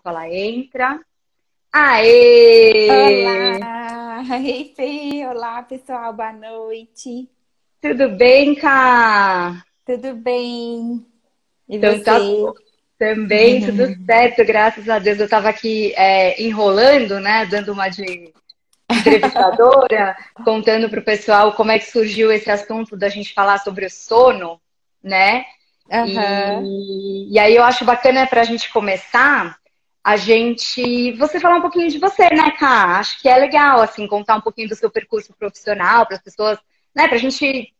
pouco ela entra. Aê! Olá! Ei, Fê! Olá, pessoal, boa noite. Tudo bem, Cá? Tudo bem? E Então tá você? também tudo certo, graças a Deus. Eu tava aqui enrolando, né? Dando uma de entrevistadora, contando pro pessoal como é que surgiu esse assunto da gente falar sobre o sono, né? Aham. E aí eu acho bacana para a gente começar, você falar um pouquinho de você, né, Ká? Acho que é legal, assim, contar um pouquinho do seu percurso profissional para as pessoas, né,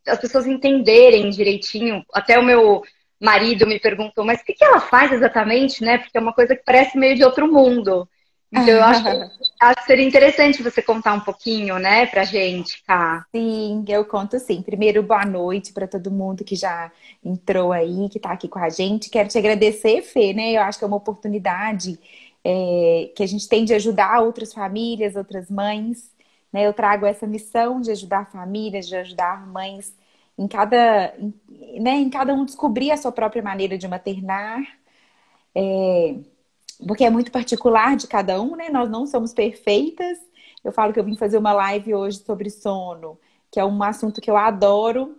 as pessoas entenderem direitinho. Até o meu marido me perguntou, mas o que que ela faz exatamente, né? Porque é uma coisa que parece meio de outro mundo. Então acho que seria interessante você contar um pouquinho, né, pra gente, Ká. Sim, eu conto sim. Primeiro, boa noite para todo mundo que já entrou aí, que está aqui com a gente. Quero te agradecer, Fê, né? Eu acho que é uma oportunidade que a gente tem de ajudar outras famílias, outras mães, né? Eu trago essa missão de ajudar famílias, de ajudar mães né, em cada um descobrir a sua própria maneira de maternar, porque é muito particular de cada um, né? Nós não somos perfeitas. Eu falo que eu vim fazer uma live hoje sobre sono, que é um assunto que eu adoro.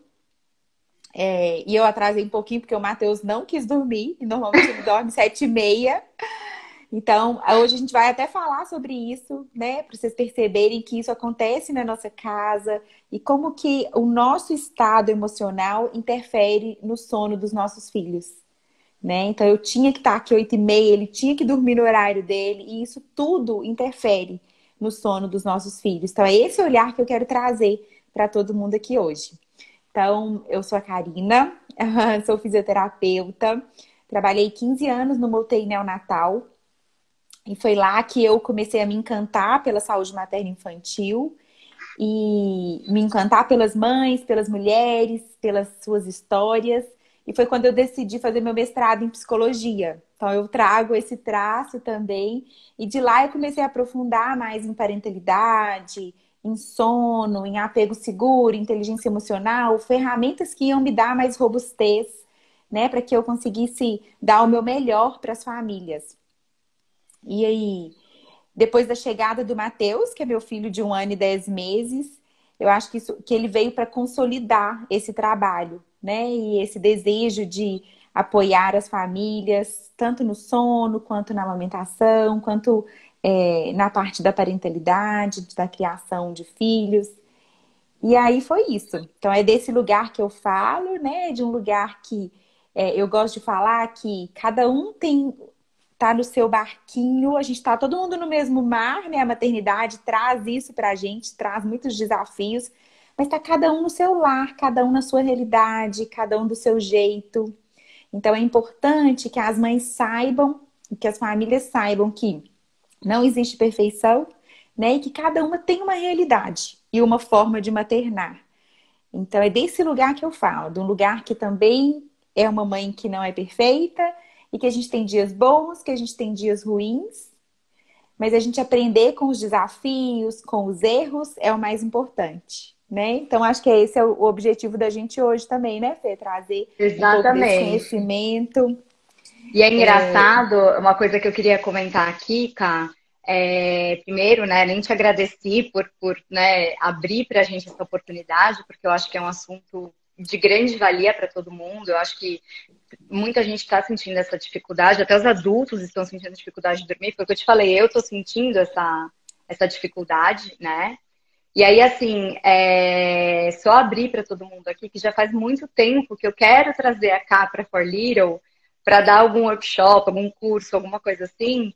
E eu atrasei um pouquinho porque o Matheus não quis dormir, e normalmente ele dorme 7h30. Então, hoje a gente vai até falar sobre isso, né? Para vocês perceberem que isso acontece na nossa casa e como que o nosso estado emocional interfere no sono dos nossos filhos, né? Então, eu tinha que estar aqui 8h30, ele tinha que dormir no horário dele, e isso tudo interfere no sono dos nossos filhos. Então, é esse olhar que eu quero trazer para todo mundo aqui hoje. Então, eu sou a Karina, sou fisioterapeuta, trabalhei 15 anos no UTI neonatal, e foi lá que eu comecei a me encantar pela saúde materna e infantil e me encantar pelas mães, pelas mulheres, pelas suas histórias. E foi quando eu decidi fazer meu mestrado em psicologia. Então eu trago esse traço também. E de lá eu comecei a aprofundar mais em parentalidade, em sono, em apego seguro, inteligência emocional, ferramentas que iam me dar mais robustez, né, para que eu conseguisse dar o meu melhor para as famílias. E aí, depois da chegada do Matheus, que é meu filho de 1 ano e 10 meses, eu acho que ele veio para consolidar esse trabalho, né? E esse desejo de apoiar as famílias, tanto no sono, quanto na amamentação, quanto na parte da parentalidade, da criação de filhos. E aí foi isso. Então é desse lugar que eu falo, né? De um lugar que eu gosto de falar que cada um tá no seu barquinho, a gente tá todo mundo no mesmo mar, né? A maternidade traz isso pra gente, traz muitos desafios, mas tá cada um no seu lar, cada um na sua realidade, cada um do seu jeito. Então é importante que as mães saibam, que as famílias saibam que não existe perfeição, né? E que cada uma tem uma realidade e uma forma de maternar. Então é desse lugar que eu falo, de um lugar que também é uma mãe que não é perfeita e que a gente tem dias bons, que a gente tem dias ruins, mas a gente aprender com os desafios, com os erros é o mais importante, né? Então acho que esse é o objetivo da gente hoje também, né, Fê? Trazer um pouco desse Exatamente. conhecimento. E é engraçado, uma coisa que eu queria comentar aqui, Ká, primeiro, né, nem te agradeci por né, abrir para a gente essa oportunidade, porque eu acho que é um assunto de grande valia para todo mundo. Eu acho que muita gente está sentindo essa dificuldade, até os adultos estão sentindo dificuldade de dormir, foi o que eu te falei, eu estou sentindo essa dificuldade, né? E aí, assim, só abrir para todo mundo aqui que já faz muito tempo que eu quero trazer a Cá para For Little para dar algum workshop, algum curso, alguma coisa assim,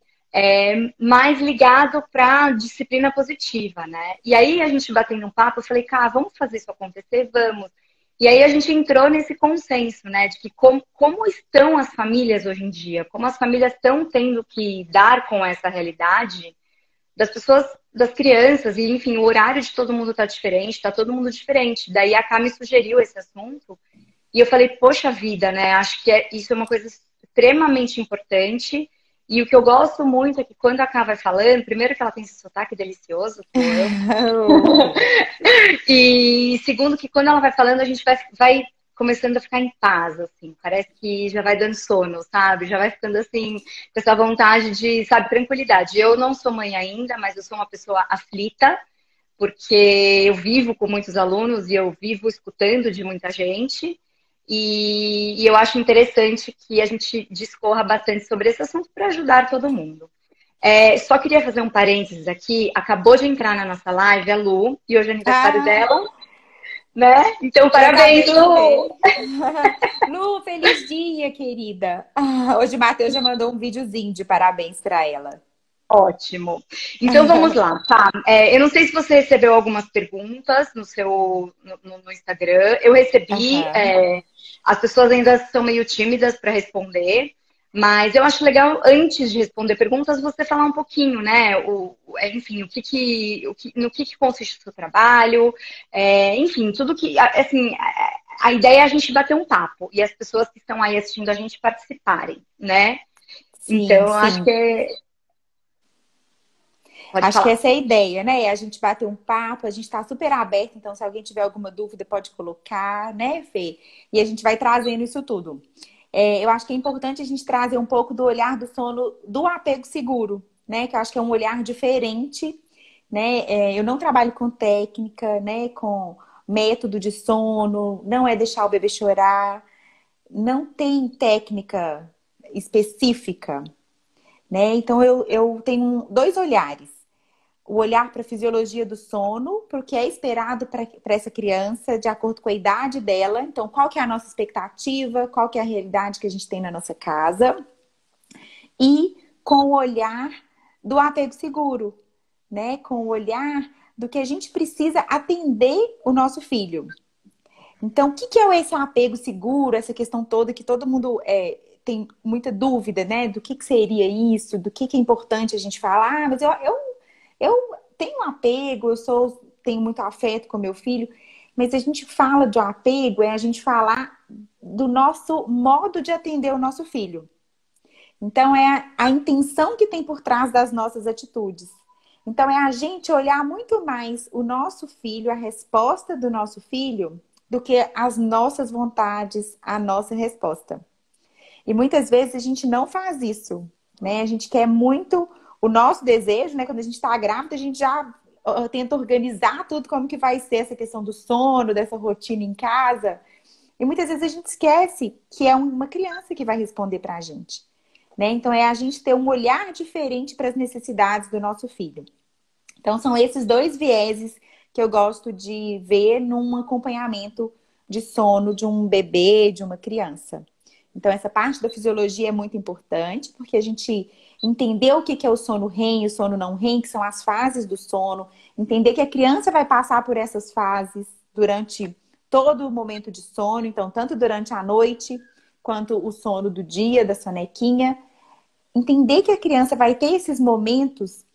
mais ligado para disciplina positiva, né? E aí a gente batendo um papo, eu falei, Cá, vamos fazer isso acontecer? Vamos. E aí a gente entrou nesse consenso, né, de que como estão as famílias hoje em dia, como as famílias estão tendo que dar com essa realidade das pessoas, das crianças, e enfim, o horário de todo mundo tá diferente, tá todo mundo diferente. Daí a Cá me sugeriu esse assunto, e eu falei, poxa vida, né? Acho que isso é uma coisa extremamente importante. E o que eu gosto muito é que quando a Cá vai falando, primeiro que ela tem esse sotaque delicioso, que eu amo. E segundo que quando ela vai falando, a gente vai começando a ficar em paz, assim. Parece que já vai dando sono, sabe? Já vai ficando assim, com essa vontade de, sabe, tranquilidade. Eu não sou mãe ainda, mas eu sou uma pessoa aflita, porque eu vivo com muitos alunos e eu vivo escutando de muita gente. E eu acho interessante que a gente discorra bastante sobre esse assunto para ajudar todo mundo. Só queria fazer um parênteses aqui. Acabou de entrar na nossa live a Lu, e hoje é aniversário Ah, dela, né? Então, eu parabéns, acabei de ver. Lu! Lu, feliz dia, querida. Hoje o Matheus já mandou um videozinho de parabéns para ela. Ótimo. Então vamos lá, tá? Eu não sei se você recebeu algumas perguntas no Instagram. Eu recebi, Aham. as pessoas ainda são meio tímidas para responder, mas eu acho legal, antes de responder perguntas, você falar um pouquinho, né? Enfim, no que consiste o seu trabalho, enfim, tudo que. Assim, a ideia é a gente bater um papo e as pessoas que estão aí assistindo a gente participarem, né? Então, Sim, eu acho sim. que. Pode Acho que falar. essa é a ideia, né? A gente bater um papo, a gente está super aberto, então se alguém tiver alguma dúvida, pode colocar, né, Fê? E a gente vai trazendo isso tudo. Eu acho que é importante a gente trazer um pouco do olhar do sono do apego seguro, né? Que eu acho que é um olhar diferente, né? Eu não trabalho com técnica, né? Com método de sono, não é deixar o bebê chorar, não tem técnica específica, né? Então eu tenho dois olhares. O olhar para a fisiologia do sono, porque é esperado para essa criança, de acordo com a idade dela. Então, qual que é a nossa expectativa, qual que é a realidade que a gente tem na nossa casa. E com o olhar do apego seguro, né? Com o olhar do que a gente precisa atender o nosso filho. Então, o que é esse apego seguro, essa questão toda que todo mundo tem muita dúvida, né? Do que seria isso, do que é importante a gente falar. Mas eu tenho apego, tenho muito afeto com meu filho, mas a gente fala de apego, é a gente falar do nosso modo de atender o nosso filho. Então, é a intenção que tem por trás das nossas atitudes. Então, é a gente olhar muito mais o nosso filho, a resposta do nosso filho, do que as nossas vontades, a nossa resposta. E muitas vezes a gente não faz isso, né? A gente quer muito o nosso desejo, né? Quando a gente está grávida, a gente já tenta organizar tudo como que vai ser essa questão do sono, dessa rotina em casa. E muitas vezes a gente esquece que é uma criança que vai responder para a gente, né? Então é a gente ter um olhar diferente para as necessidades do nosso filho. Então são esses dois vieses que eu gosto de ver num acompanhamento de sono de um bebê, de uma criança. Então, essa parte da fisiologia é muito importante, porque a gente entender o que é o sono REM e o sono não REM, que são as fases do sono, entender que a criança vai passar por essas fases durante todo o momento de sono, então, tanto durante a noite, quanto o sono do dia, da sonequinha. Entender que a criança vai ter esses momentos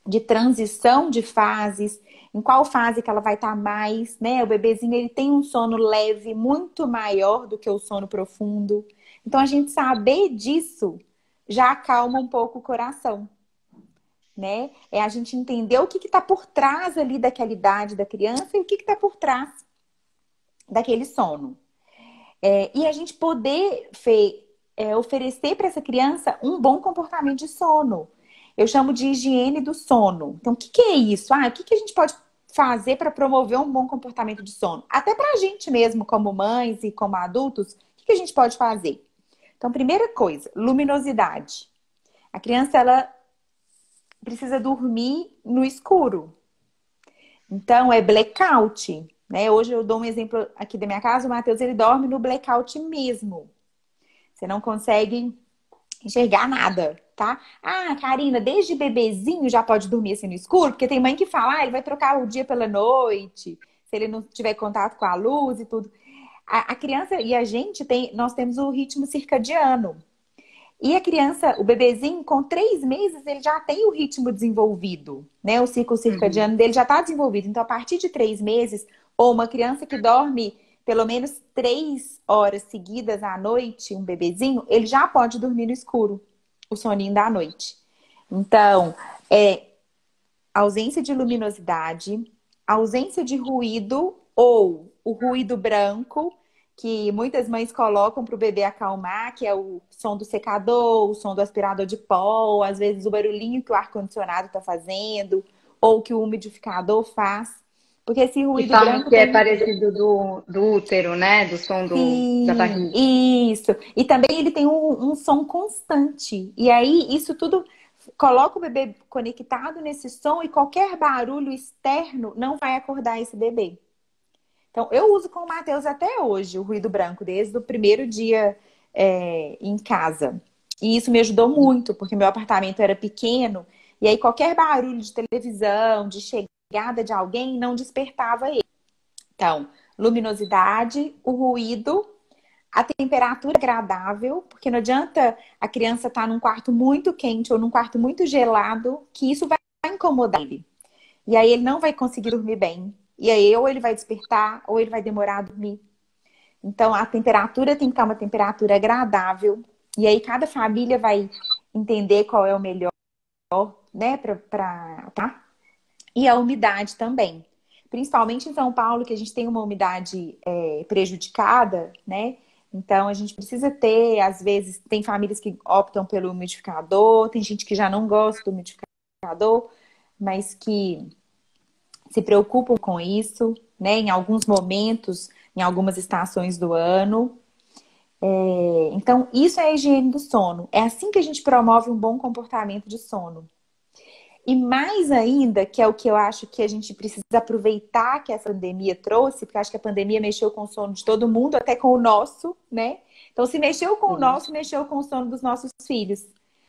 de transição de fases, em qual fase que ela vai estar mais, né? O bebezinho, ele tem um sono leve muito maior do que o sono profundo. Então, a gente saber disso já acalma um pouco o coração, né? É a gente entender o que está por trás ali daquela idade da criança e o que está por trás daquele sono. E a gente poder, Fê, oferecer para essa criança um bom comportamento de sono. Eu chamo de higiene do sono. Então, o que é isso? O que a gente pode fazer para promover um bom comportamento de sono? Até para a gente mesmo, como mães e como adultos, o que a gente pode fazer? Então, primeira coisa, luminosidade. A criança, ela precisa dormir no escuro. Então, é blackout, né? Hoje eu dou um exemplo aqui da minha casa, o Matheus, ele dorme no blackout mesmo. Você não consegue enxergar nada, tá? Ah, Karina, desde bebezinho já pode dormir assim no escuro? Porque tem mãe que fala, ele vai trocar o dia pela noite, se ele não tiver contato com a luz e tudo. A criança e a gente nós temos o ritmo circadiano. E a criança, o bebezinho, com 3 meses, ele já tem o ritmo desenvolvido, né? O ciclo Uhum. circadiano dele já está desenvolvido. Então, a partir de 3 meses, ou uma criança que dorme pelo menos 3 horas seguidas à noite, um bebezinho, ele já pode dormir no escuro, o soninho da noite. Então, ausência de luminosidade, ausência de ruído ou o ruído branco, que muitas mães colocam para o bebê acalmar, que é o som do secador, o som do aspirador de pó, ou às vezes o barulhinho que o ar-condicionado está fazendo, ou que o umidificador faz. Porque esse Que ruído falam branco que é tem. parecido do útero, né? Do som da Sim, barriga. isso. E também ele tem um som constante. E aí, isso tudo coloca o bebê conectado nesse som e qualquer barulho externo não vai acordar esse bebê. Então, eu uso com o Matheus até hoje o ruído branco, desde o primeiro dia em casa. E isso me ajudou muito, porque meu apartamento era pequeno, e aí qualquer barulho de televisão, de chegada de alguém, não despertava ele. Então, luminosidade, o ruído, a temperatura agradável, porque não adianta a criança estar num quarto muito quente ou num quarto muito gelado, que isso vai incomodar ele. E aí ele não vai conseguir dormir bem. E aí ou ele vai despertar ou ele vai demorar a dormir. Então a temperatura tem que estar uma temperatura agradável. E aí cada família vai entender qual é o melhor, né, tá? E a umidade também. Principalmente em São Paulo, que a gente tem uma umidade prejudicada, né? Então a gente precisa ter, às vezes, tem famílias que optam pelo umidificador, tem gente que já não gosta do umidificador, mas que se preocupam com isso, né? Em alguns momentos, em algumas estações do ano. Então, isso é a higiene do sono. É assim que a gente promove um bom comportamento de sono. E mais ainda, que é o que eu acho que a gente precisa aproveitar que essa pandemia trouxe, porque eu acho que a pandemia mexeu com o sono de todo mundo, até com o nosso, né? Então, se mexeu com o Sim. nosso, mexeu com o sono dos nossos filhos.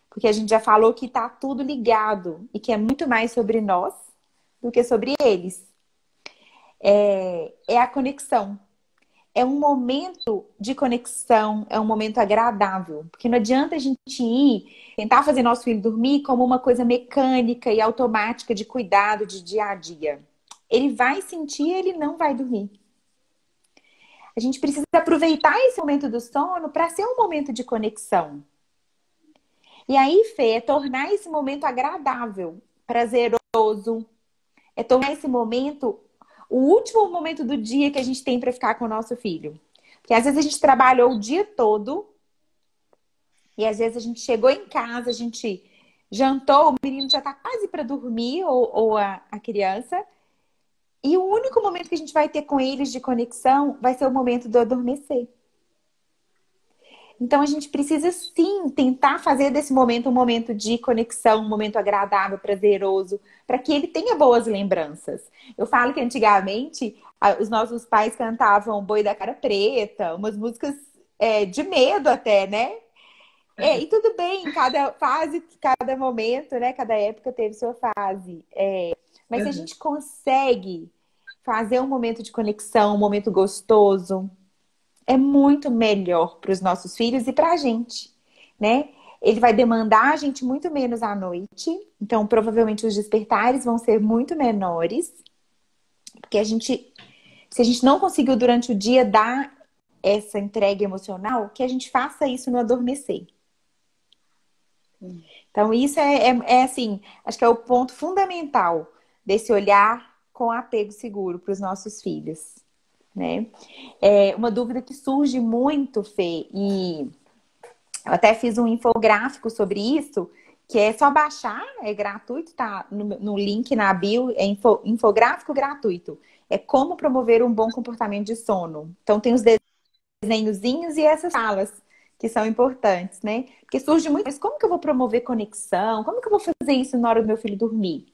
Porque a gente já falou que tá tudo ligado e que é muito mais sobre nós do que sobre eles. É a conexão. É um momento de conexão, é um momento agradável. Porque não adianta a gente ir, tentar fazer nosso filho dormir como uma coisa mecânica e automática de cuidado de dia a dia. Ele vai sentir, ele não vai dormir. A gente precisa aproveitar esse momento do sono para ser um momento de conexão. E aí, Fê, é tornar esse momento agradável, prazeroso, é tornar esse momento o último momento do dia que a gente tem para ficar com o nosso filho. Porque às vezes a gente trabalhou o dia todo e às vezes a gente chegou em casa, a gente jantou, o menino já está quase para dormir, ou a criança, e o único momento que a gente vai ter com eles de conexão vai ser o momento do adormecer. Então a gente precisa sim tentar fazer desse momento um momento de conexão, um momento agradável, prazeroso, para que ele tenha boas lembranças. Eu falo que antigamente os nossos pais cantavam Boi da Cara Preta, umas músicas de medo até, né? E tudo bem, cada fase, cada momento, né? Cada época teve sua fase. Mas se a gente consegue fazer um momento de conexão, um momento gostoso, é muito melhor para os nossos filhos e para a gente, né? Ele vai demandar a gente muito menos à noite, então provavelmente os despertares vão ser muito menores, porque se a gente não conseguiu durante o dia dar essa entrega emocional, que a gente faça isso no adormecer. Então isso é assim, acho que é o ponto fundamental desse olhar com apego seguro para os nossos filhos, né? Uma dúvida que surge muito, Fê, e eu até fiz um infográfico sobre isso, que é só baixar, é gratuito, tá no link na bio, é infográfico gratuito. É como promover um bom comportamento de sono. Então tem os desenhozinhos e essas falas que são importantes, né? Porque surge muito, mas como que eu vou promover conexão? Como que eu vou fazer isso na hora do meu filho dormir?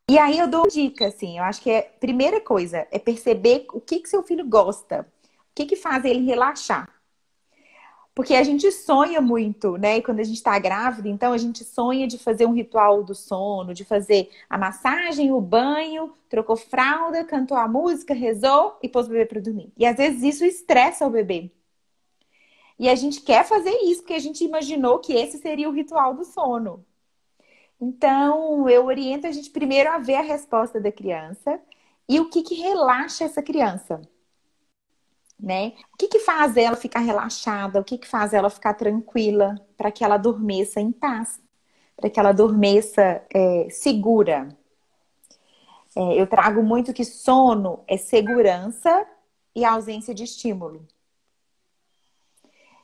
E aí eu dou uma dica, assim, eu acho que primeira coisa é perceber o que seu filho gosta, o que faz ele relaxar. Porque a gente sonha muito, né? E quando a gente tá grávida, então a gente sonha de fazer um ritual do sono, de fazer a massagem, o banho, trocou fralda, cantou a música, rezou e pôs o bebê para dormir. E às vezes isso estressa o bebê. E a gente quer fazer isso porque a gente imaginou que esse seria o ritual do sono. Então, eu oriento a gente primeiro a ver a resposta da criança e o que relaxa essa criança, né? O que faz ela ficar relaxada, o que faz ela ficar tranquila para que ela adormeça em paz, para que ela adormeça segura. Eu trago muito que sono é segurança e a ausência de estímulo.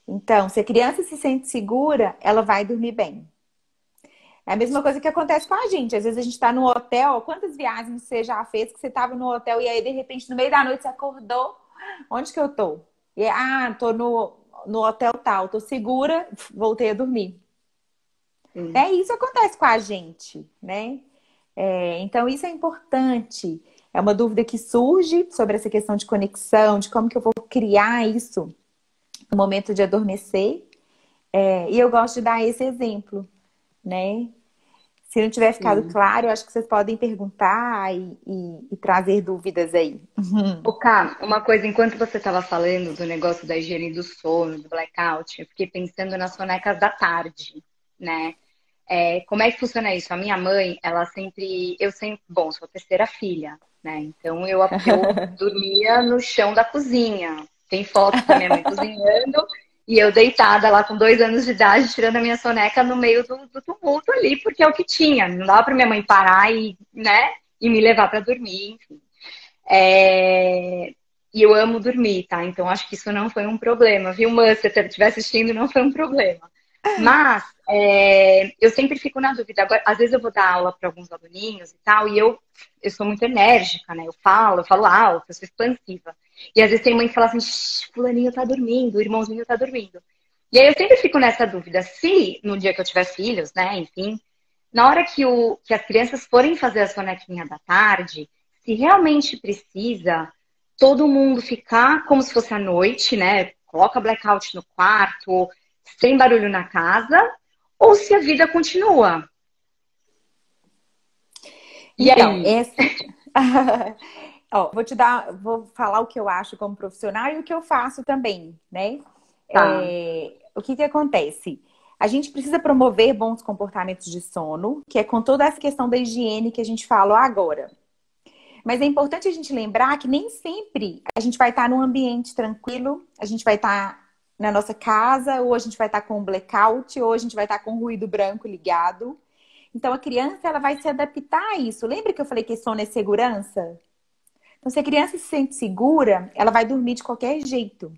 Então, se a criança se sente segura, ela vai dormir bem. É a mesma coisa que acontece com a gente. Às vezes a gente está no hotel. Quantas viagens você já fez que você estava no hotel e aí, de repente, no meio da noite, você acordou? Onde que eu tô? E, tô no hotel tal. Tô segura, voltei a dormir. Isso acontece com a gente, né? Então, isso é importante. É uma dúvida que surge sobre essa questão de conexão, de como que eu vou criar isso no momento de adormecer. E eu gosto de dar esse exemplo, né? Se não tiver ficado claro, eu acho que vocês podem perguntar e trazer dúvidas aí. Ô, Ká, uma coisa, enquanto você estava falando do negócio da higiene do sono, do blackout, eu fiquei pensando nas sonecas da tarde, né? Como é que funciona isso? A minha mãe, eu sempre, bom, sou a terceira filha, né? Então eu dormia no chão da cozinha. Tem fotos da minha mãe cozinhando e eu deitada lá com 2 anos de idade, tirando a minha soneca no meio do tumulto ali, porque é o que tinha. Não dava para minha mãe parar né, e me levar para dormir, enfim. E eu amo dormir, tá? Então acho que isso não foi um problema, viu, Mãe? Se você estiver assistindo, não foi um problema. Mas eu sempre fico na dúvida. Agora, às vezes eu vou dar aula para alguns aluninhos e tal, e eu sou muito enérgica, né? Eu falo alto, eu sou expansiva. E às vezes tem mãe que fala assim, fulaninho tá dormindo, o irmãozinho tá dormindo. E aí eu sempre fico nessa dúvida, se no dia que eu tiver filhos, né, enfim, na hora que as crianças forem fazer a sonequinha da tarde, se realmente precisa todo mundo ficar como se fosse à noite, né? Coloca blackout no quarto, sem barulho na casa, ou se a vida continua. E Então, aí? Ó, vou falar o que eu acho como profissional e o que eu faço também, né? Tá. O que que acontece? A gente precisa promover bons comportamentos de sono, que é com toda essa questão da higiene que a gente falou agora. Mas é importante a gente lembrar que nem sempre a gente vai estar num ambiente tranquilo, a gente vai estar na nossa casa, ou a gente vai estar com um blackout, ou a gente vai estar com ruído branco ligado. Então a criança ela vai se adaptar a isso. Lembra que eu falei que sono é segurança? Então, se a criança se sente segura, ela vai dormir de qualquer jeito.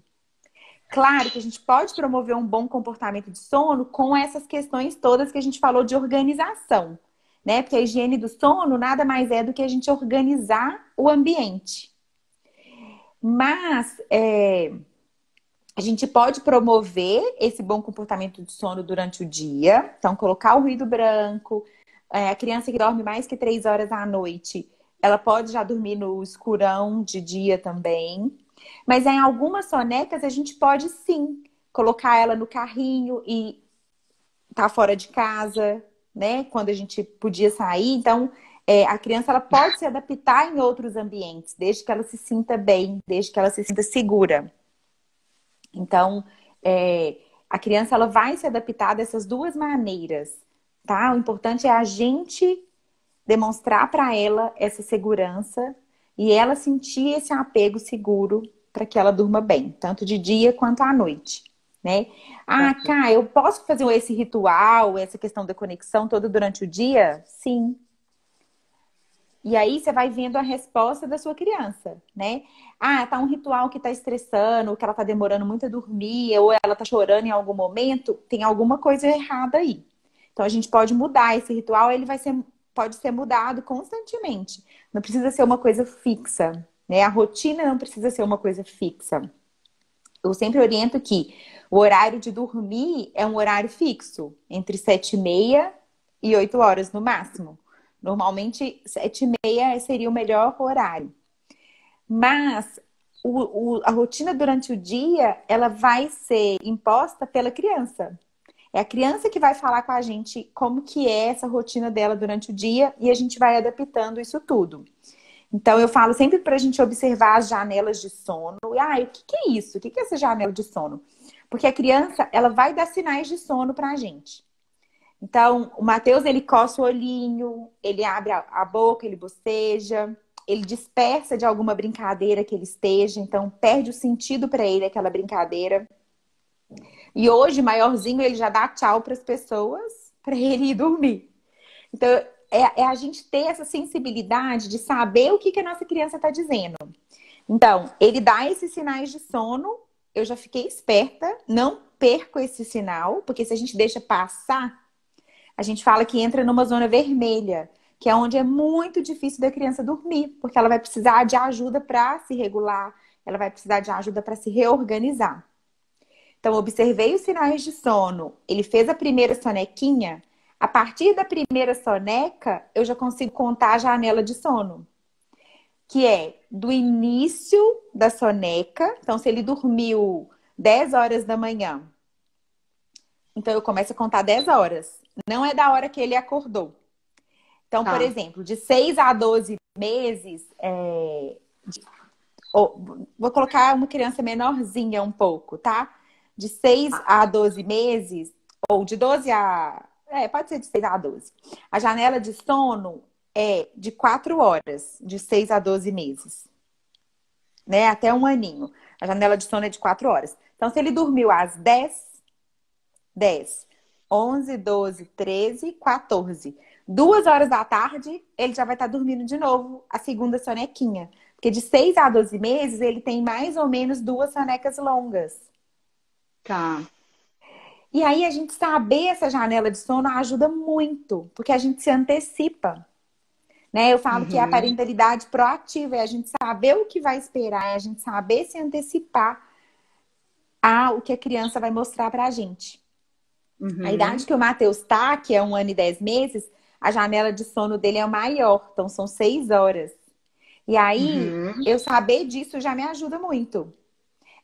Claro que a gente pode promover um bom comportamento de sono com essas questões todas que a gente falou de organização, né? Porque a higiene do sono nada mais é do que a gente organizar o ambiente. Mas a gente pode promover esse bom comportamento de sono durante o dia. Então, colocar o ruído branco. A criança que dorme mais que 3 horas à noite, ela pode já dormir no escurão de dia também. Mas em algumas sonecas a gente pode sim colocar ela no carrinho e tá fora de casa, né? Quando a gente podia sair. Então, a criança ela pode se adaptar em outros ambientes, desde que ela se sinta bem, desde que ela se sinta segura. Então, a criança ela vai se adaptar dessas duas maneiras, tá? O importante é a gente demonstrar para ela essa segurança e ela sentir esse apego seguro para que ela durma bem, tanto de dia quanto à noite, né? Cá, eu posso fazer esse ritual, essa questão da conexão toda durante o dia? Sim. E aí você vai vendo a resposta da sua criança, né? Tá um ritual que tá estressando, ou que ela tá demorando muito a dormir, ou ela tá chorando em algum momento, tem alguma coisa errada aí. Então a gente pode mudar esse ritual, pode ser mudado constantemente. Não precisa ser uma coisa fixa, né? A rotina não precisa ser uma coisa fixa. Eu sempre oriento que o horário de dormir é um horário fixo, entre 7h30 e 8 horas no máximo. Normalmente, 7h30 seria o melhor horário. Mas a rotina durante o dia, ela vai ser imposta pela criança. É a criança que vai falar com a gente como que é essa rotina dela durante o dia e a gente vai adaptando isso tudo. Então, eu falo sempre para a gente observar as janelas de sono. O que é isso? O que é essa janela de sono? Porque a criança, ela vai dar sinais de sono para a gente. Então, o Matheus, ele coça o olhinho, ele abre a boca, ele boceja, ele dispersa de alguma brincadeira que ele esteja, então perde o sentido para ele aquela brincadeira. E hoje, maiorzinho, ele já dá tchau para as pessoas para ele ir dormir. Então, é a gente ter essa sensibilidade de saber o que a nossa criança está dizendo. Então, ele dá esses sinais de sono, eu já fiquei esperta, não perco esse sinal, porque se a gente deixa passar, a gente fala que entra numa zona vermelha, que é onde é muito difícil da criança dormir, porque ela vai precisar de ajuda para se regular, ela vai precisar de ajuda para se reorganizar. Então, observei os sinais de sono, ele fez a primeira sonequinha, a partir da primeira soneca, eu já consigo contar a janela de sono, que é do início da soneca. Então, se ele dormiu 10 horas da manhã, então eu começo a contar 10 horas. Não é da hora que ele acordou. Então, por Tá. exemplo, de 6 a 12 meses, vou colocar uma criança menorzinha um pouco, tá? De 6 a 12 meses, ou de 12 a... pode ser de 6 a 12. A janela de sono é de 4 horas, de 6 a 12 meses. Né? Até um aninho. A janela de sono é de 4 horas. Então, se ele dormiu às 10, 11, 12, 13, 14. 2 horas da tarde, ele já vai estar dormindo de novo a segunda sonequinha. Porque de 6 a 12 meses, ele tem mais ou menos 2 sonecas longas. Tá. E aí, a gente saber essa janela de sono ajuda muito, porque a gente se antecipa. Né? Eu falo que é a Uhum. parentalidade proativa, é a gente saber o que vai esperar, é a gente saber se antecipar ao que a criança vai mostrar pra gente. A idade Uhum. que o Matheus tá, que é 1 ano e 10 meses, a janela de sono dele é maior, então são 6 horas. E aí, Uhum. eu saber disso já me ajuda muito.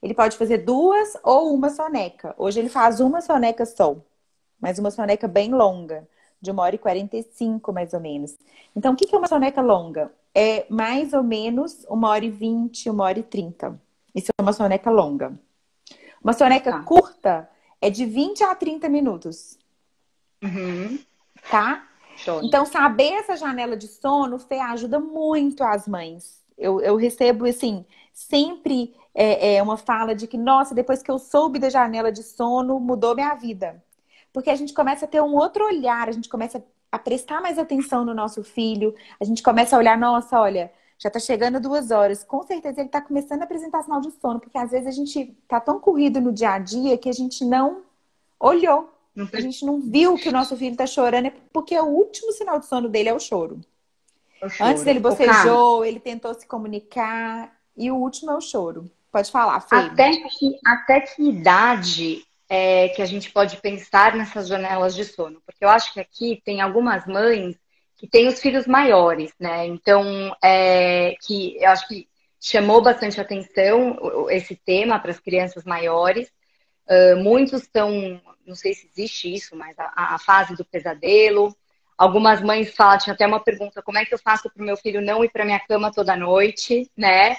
Ele pode fazer 2 ou uma soneca. Hoje ele faz uma soneca só, mas uma soneca bem longa, de 1h45 mais ou menos. Então, o que é uma soneca longa? É mais ou menos 1h20, 1h30. Isso é uma soneca longa. Uma soneca Tá. curta é de 20 a 30 minutos, Uhum. tá? Show. Então, saber essa janela de sono, Fê, ajuda muito as mães. Eu recebo, assim, sempre uma fala de que, nossa, depois que eu soube da janela de sono, mudou minha vida. Porque a gente começa a ter um outro olhar, a gente começa a prestar mais atenção no nosso filho, a gente começa a olhar, nossa, olha, já tá chegando 2 horas, com certeza ele tá começando a apresentar sinal de sono, porque às vezes a gente tá tão corrido no dia a dia que a gente não olhou. Não A sei gente não viu que o nosso filho tá chorando, é porque o último sinal de sono dele é o choro. o Antes ele choro. O Cá, bocejou, ele tentou se comunicar, e o último é o choro. Pode falar, Fê. até que idade é que a gente pode pensar nessas janelas de sono? Porque eu acho que aqui tem algumas mães que têm os filhos maiores, né? Então, que eu acho que chamou bastante atenção esse tema para as crianças maiores. Muitos estão, não sei se existe isso, mas a fase do pesadelo. Algumas mães falam, tinha até uma pergunta, como é que eu faço para o meu filho não ir para minha cama toda noite, né?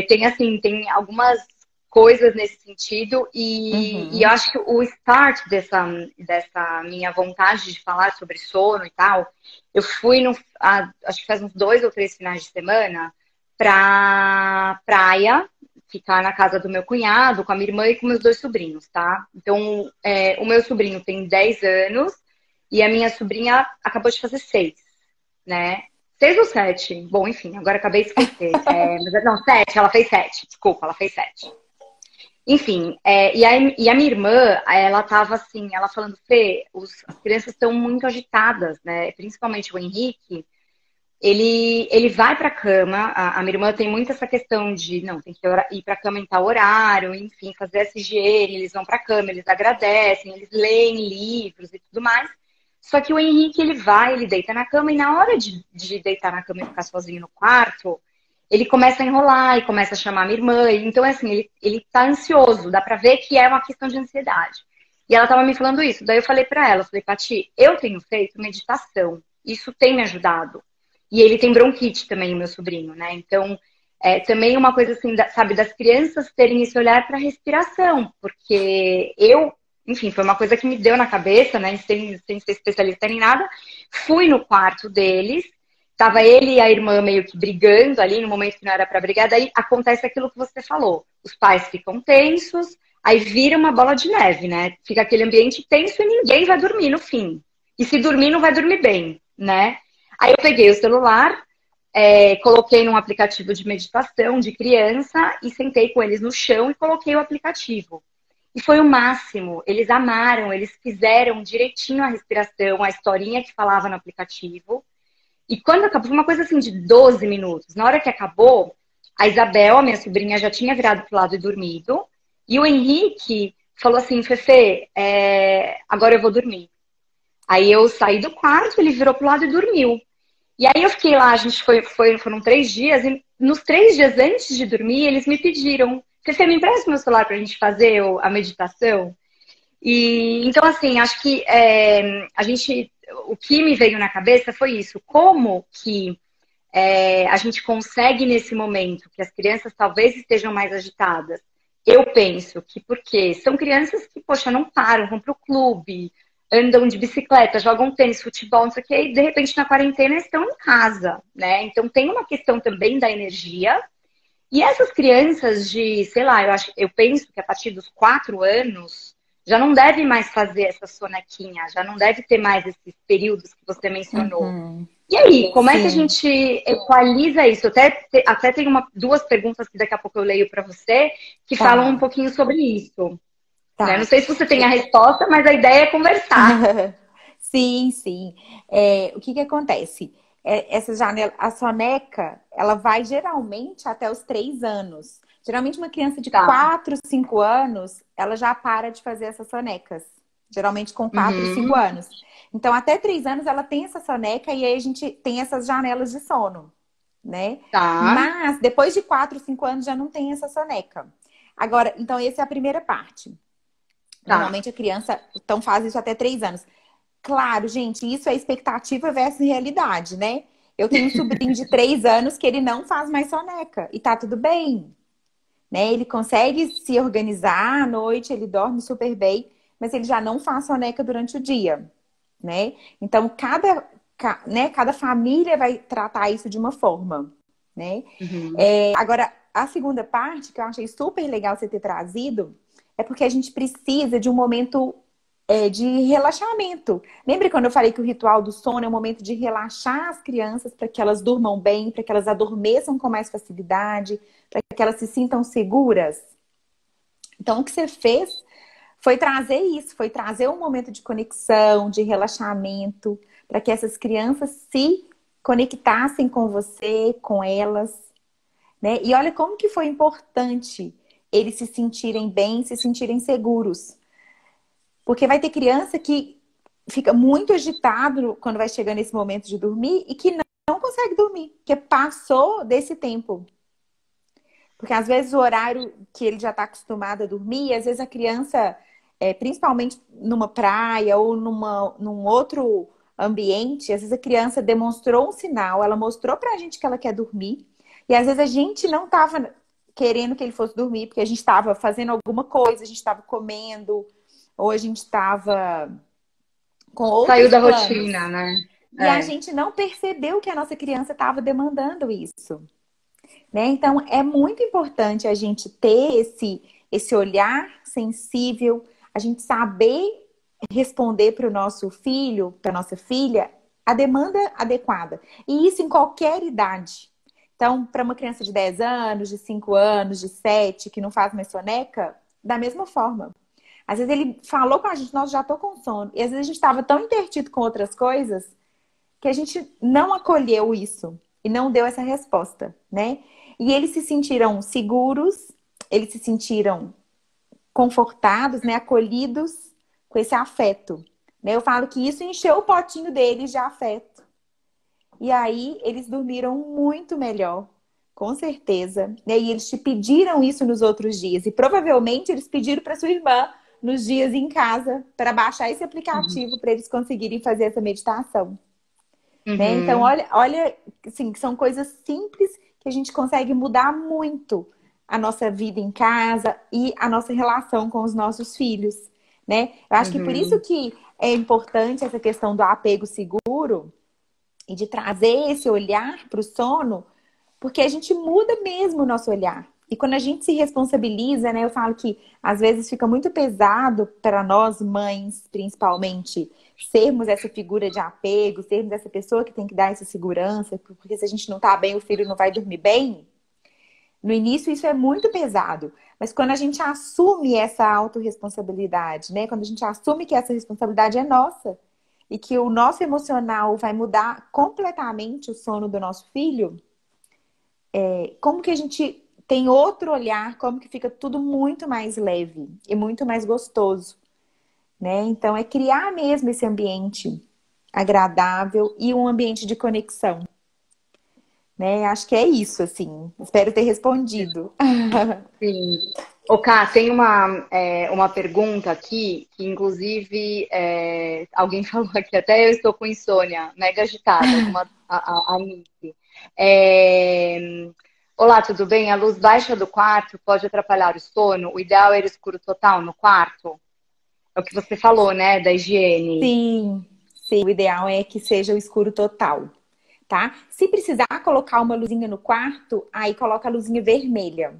Tem assim, tem algumas coisas nesse sentido e eu Uhum. acho que o start dessa minha vontade de falar sobre sono e tal, eu fui acho que faz uns 2 ou 3 finais de semana pra praia, ficar na casa do meu cunhado, com a minha irmã e com meus 2 sobrinhos, tá? Então, o meu sobrinho tem 10 anos e a minha sobrinha acabou de fazer 6, né? 6 ou 7? Bom, enfim, agora acabei de esquecer. Não, 7, ela fez 7. Desculpa, ela fez 7. Enfim, e a minha irmã, ela tava assim, ela falando, Fê, as crianças estão muito agitadas, né? Principalmente o Henrique, ele vai para a cama. A minha irmã tem muito essa questão de, não, tem que ir para a cama em tal horário, enfim, fazer essa higiene. Eles vão para a cama, eles agradecem, eles leem livros e tudo mais. Só que o Henrique, ele deita na cama e na hora de deitar na cama e ficar sozinho no quarto, ele começa a enrolar e começa a chamar a minha irmã. Então, é assim, ele tá ansioso, dá pra ver que é uma questão de ansiedade. E ela tava me falando isso. Daí eu falei pra ela, eu falei, Pati, eu tenho feito meditação. Isso tem me ajudado. E ele tem bronquite também, o meu sobrinho, né? Então, também uma coisa assim, sabe, das crianças terem esse olhar para respiração, porque enfim, foi uma coisa que me deu na cabeça, né? Sem ser especialista nem nada. Fui no quarto deles, tava ele e a irmã meio que brigando ali no momento que não era para brigar, daí acontece aquilo que você falou. Os pais ficam tensos, aí vira uma bola de neve, né? Fica aquele ambiente tenso e ninguém vai dormir no fim. E se dormir, não vai dormir bem, né? Aí eu peguei o celular, coloquei num aplicativo de meditação de criança e sentei com eles no chão e coloquei o aplicativo. E foi o máximo. Eles amaram, eles fizeram direitinho a respiração, a historinha que falava no aplicativo. E quando acabou, foi uma coisa assim de 12 minutos. Na hora que acabou, a Isabel, a minha sobrinha, já tinha virado pro lado e dormido. E o Henrique falou assim, Fefe, agora eu vou dormir. Aí eu saí do quarto, ele virou pro lado e dormiu. E aí eu fiquei lá, a gente foram 3 dias, e nos 3 dias antes de dormir, eles me pediram, Fefe, me empresta meu celular pra gente fazer a meditação? E então, assim, acho que o que me veio na cabeça foi isso. Como que a gente consegue nesse momento que as crianças talvez estejam mais agitadas? Eu penso que porque são crianças que, poxa, não param, vão pro clube, andam de bicicleta, jogam tênis, futebol, não sei o quê, e de repente na quarentena estão em casa, né? Então tem uma questão também da energia. E essas crianças de, sei lá, eu penso que a partir dos 4 anos já não deve mais fazer essa sonequinha, já não deve ter mais esses períodos que você mencionou. Uhum. E aí, como é que a Sim. gente equaliza isso? Até tem 2 perguntas que daqui a pouco eu leio para você, que falam um Tá, pouquinho sobre isso. Né? Não tá. sei se você tem a resposta, mas a ideia é conversar. Sim, sim. O que que acontece? Essa janela, a soneca, ela vai geralmente até os 3 anos. Geralmente uma criança de Tá. 4, 5 anos, ela já para de fazer essas sonecas. Geralmente com 4, 5 Uhum. anos. Então, até 3 anos ela tem essa soneca e aí a gente tem essas janelas de sono, né? Tá. Mas depois de 4, 5 anos já não tem essa soneca. Agora, então essa é a primeira parte. Tá. Normalmente a criança então faz isso até 3 anos. Claro, gente, isso é expectativa versus realidade, né? Eu tenho um sobrinho de 3 anos que ele não faz mais soneca e tá tudo bem, né? Ele consegue se organizar à noite, ele dorme super bem, mas ele já não faz soneca durante o dia, né? Então, cada família vai tratar isso de uma forma, né? Uhum. Agora, a segunda parte, que eu achei super legal você ter trazido, é porque a gente precisa de um momento de relaxamento. Lembra quando eu falei que o ritual do sono é um momento de relaxar as crianças para que elas durmam bem, para que elas adormeçam com mais facilidade, para que elas se sintam seguras? Então, o que você fez foi trazer isso, foi trazer um momento de conexão, de relaxamento, para que essas crianças se conectassem com você, com elas, né? E olha como que foi importante eles se sentirem bem, se sentirem seguros. Porque vai ter criança que fica muito agitado quando vai chegando esse momento de dormir e que não consegue dormir, porque passou desse tempo. Porque às vezes o horário que ele já está acostumado a dormir, às vezes a criança, principalmente numa praia ou num outro ambiente, às vezes a criança demonstrou um sinal, ela mostrou pra gente que ela quer dormir, e às vezes a gente não estava querendo que ele fosse dormir, porque a gente estava fazendo alguma coisa, a gente estava comendo, ou a gente estava com Saiu outros da planos. rotina, né? E a É. gente não percebeu que a nossa criança estava demandando isso, né? Então, é muito importante a gente ter esse olhar sensível, a gente saber responder para o nosso filho, para nossa filha, a demanda adequada. E isso em qualquer idade. Então, para uma criança de 10 anos, de 5 anos, de 7, que não faz mais soneca, da mesma forma. Às vezes ele falou com a gente, nossa, já tô com sono. E às vezes a gente estava tão intertido com outras coisas que a gente não acolheu isso e não deu essa resposta, né? E eles se sentiram seguros, eles se sentiram confortados, né? Acolhidos com esse afeto, né? Eu falo que isso encheu o potinho deles de afeto. E aí eles dormiram muito melhor, com certeza. E aí eles te pediram isso nos outros dias. E provavelmente eles pediram para sua irmã nos dias em casa para baixar esse aplicativo para eles conseguirem fazer essa meditação. Né? Então, Uhum. olha, assim, são coisas simples que a gente consegue mudar muito a nossa vida em casa e a nossa relação com os nossos filhos, né? Eu acho que por isso Uhum. que é importante essa questão do apego seguro e de trazer esse olhar para o sono, porque a gente muda mesmo o nosso olhar. E quando a gente se responsabiliza, né? Eu falo que às vezes fica muito pesado para nós, mães, principalmente, sermos essa figura de apego, sermos essa pessoa que tem que dar essa segurança, porque se a gente não tá bem, o filho não vai dormir bem. No início isso é muito pesado, mas quando a gente assume essa autorresponsabilidade, né? Quando a gente assume que essa responsabilidade é nossa e que o nosso emocional vai mudar completamente o sono do nosso filho, como que a gente tem outro olhar, como que fica tudo muito mais leve e muito mais gostoso, né? Então é criar mesmo esse ambiente agradável e um ambiente de conexão, né? Acho que é isso, assim. Espero ter respondido. Sim. Ô, Ká, tem uma pergunta aqui, que inclusive alguém falou aqui, até eu estou com insônia, mega agitada, a Nice. É, Olá, tudo bem? A luz baixa do quarto pode atrapalhar o sono? O ideal é ir escuro total no quarto? É o que você falou, né, da higiene. Sim, sim. O ideal é que seja o escuro total, tá? Se precisar colocar uma luzinha no quarto, aí coloca a luzinha vermelha.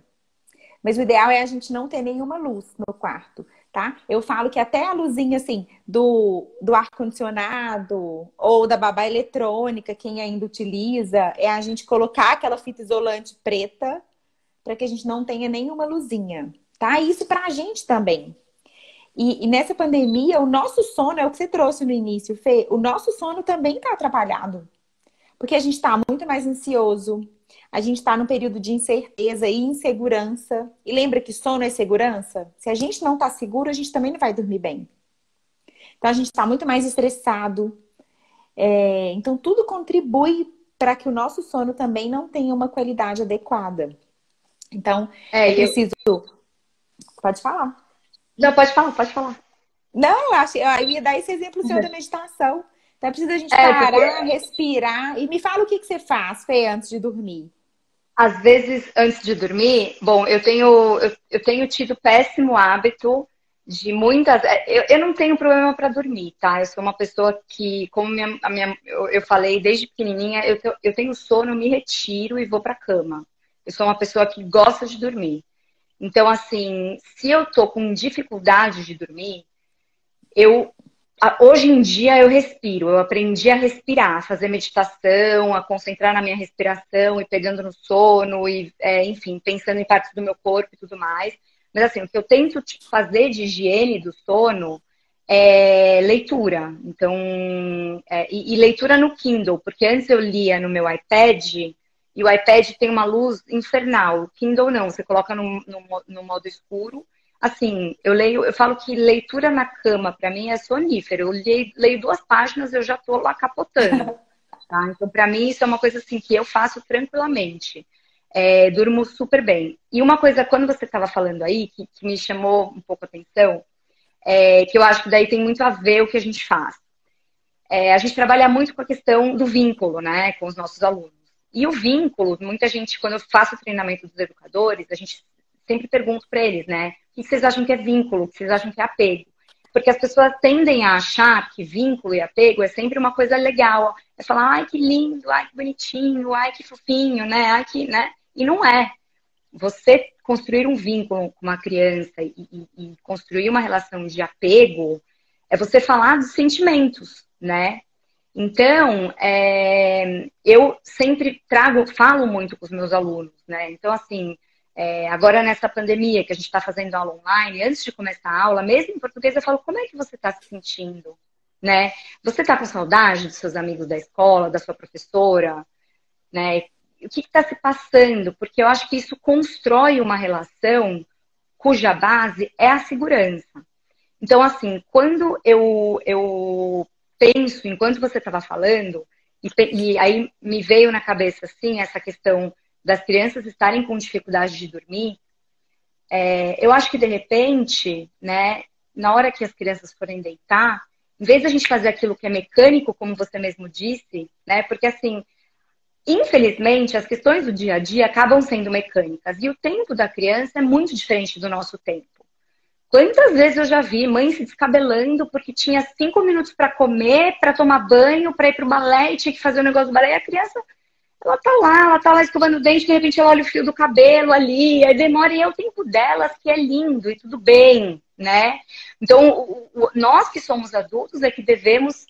Mas o ideal é a gente não ter nenhuma luz no quarto, tá? Eu falo que até a luzinha, assim, do ar-condicionado ou da babá eletrônica, quem ainda utiliza, é a gente colocar aquela fita isolante preta para que a gente não tenha nenhuma luzinha, tá? Isso pra gente também. E nessa pandemia, o nosso sono é o que você trouxe no início, Fê. O nosso sono também tá atrapalhado. Porque a gente está muito mais ansioso, a gente está num período de incerteza e insegurança. E lembra que sono é segurança? Se a gente não está seguro, a gente também não vai dormir bem. Então a gente está muito mais estressado. Então tudo contribui para que o nosso sono também não tenha uma qualidade adequada. Então É, é preciso. Pode falar. Não, pode falar, pode falar. Não, eu ia dar esse exemplo seu da meditação. Então é preciso a gente Porque parar, respirar. E me fala o que você faz, Fê, antes de dormir. às vezes, antes de dormir, bom, eu tenho tido péssimo hábito de muitas. Eu não tenho problema para dormir, tá? Eu sou uma pessoa que, como eu falei desde pequenininha, eu tenho sono, eu me retiro e vou para cama. Eu sou uma pessoa que gosta de dormir. Então, assim, se eu tô com dificuldade de dormir, hoje em dia eu respiro, eu aprendi a respirar, a fazer meditação, a concentrar na minha respiração e pegando no sono e, enfim, pensando em partes do meu corpo e tudo mais. Mas assim, o que eu tento fazer de higiene do sono é leitura. Então, e leitura no Kindle, porque antes eu lia no meu iPad e o iPad tem uma luz infernal. O Kindle não, você coloca no modo escuro. Assim, eu falo que leitura na cama, para mim, é sonífero. Eu leio 2 páginas, eu já tô lá capotando, tá? Então, para mim, isso é uma coisa assim que eu faço tranquilamente. Durmo super bem. E uma coisa, quando você estava falando aí, que me chamou um pouco a atenção, que eu acho que daí tem muito a ver o que a gente faz. A gente trabalha muito com a questão do vínculo, né, com os nossos alunos. E o vínculo, muita gente, quando eu faço o treinamento dos educadores, a gente sempre pergunta para eles, né, o que vocês acham que é vínculo, o que vocês acham que é apego? Porque as pessoas tendem a achar que vínculo e apego é sempre uma coisa legal. É falar, ai, que lindo, ai, que bonitinho, ai, que fofinho, né, ai, que, né? E não é. Você construir um vínculo com uma criança e construir uma relação de apego é você falar dos sentimentos, né? Então, eu sempre falo muito com os meus alunos, né? Então, assim, agora nessa pandemia que a gente está fazendo aula online, antes de começar a aula, mesmo em português, eu falo, como é que você está se sentindo, né? Você está com saudade dos seus amigos da escola, da sua professora, né? O que está se passando? Porque eu acho que isso constrói uma relação cuja base é a segurança. Então, assim, quando eu penso, enquanto você estava falando, e aí me veio na cabeça, assim, essa questão das crianças estarem com dificuldade de dormir, eu acho que, de repente, né, na hora que as crianças forem deitar, em vez de a gente fazer aquilo que é mecânico, como você mesmo disse, né, porque, assim, infelizmente, as questões do dia a dia acabam sendo mecânicas, e o tempo da criança é muito diferente do nosso tempo. Quantas vezes eu já vi mãe se descabelando porque tinha 5 minutos para comer, para tomar banho, para ir para o balé e tinha que fazer o negócio do balé e a criança ela tá lá escovando o dente, de repente ela olha o fio do cabelo ali, aí demora, e é o tempo delas que é lindo e tudo bem, né? Então, nós que somos adultos é que devemos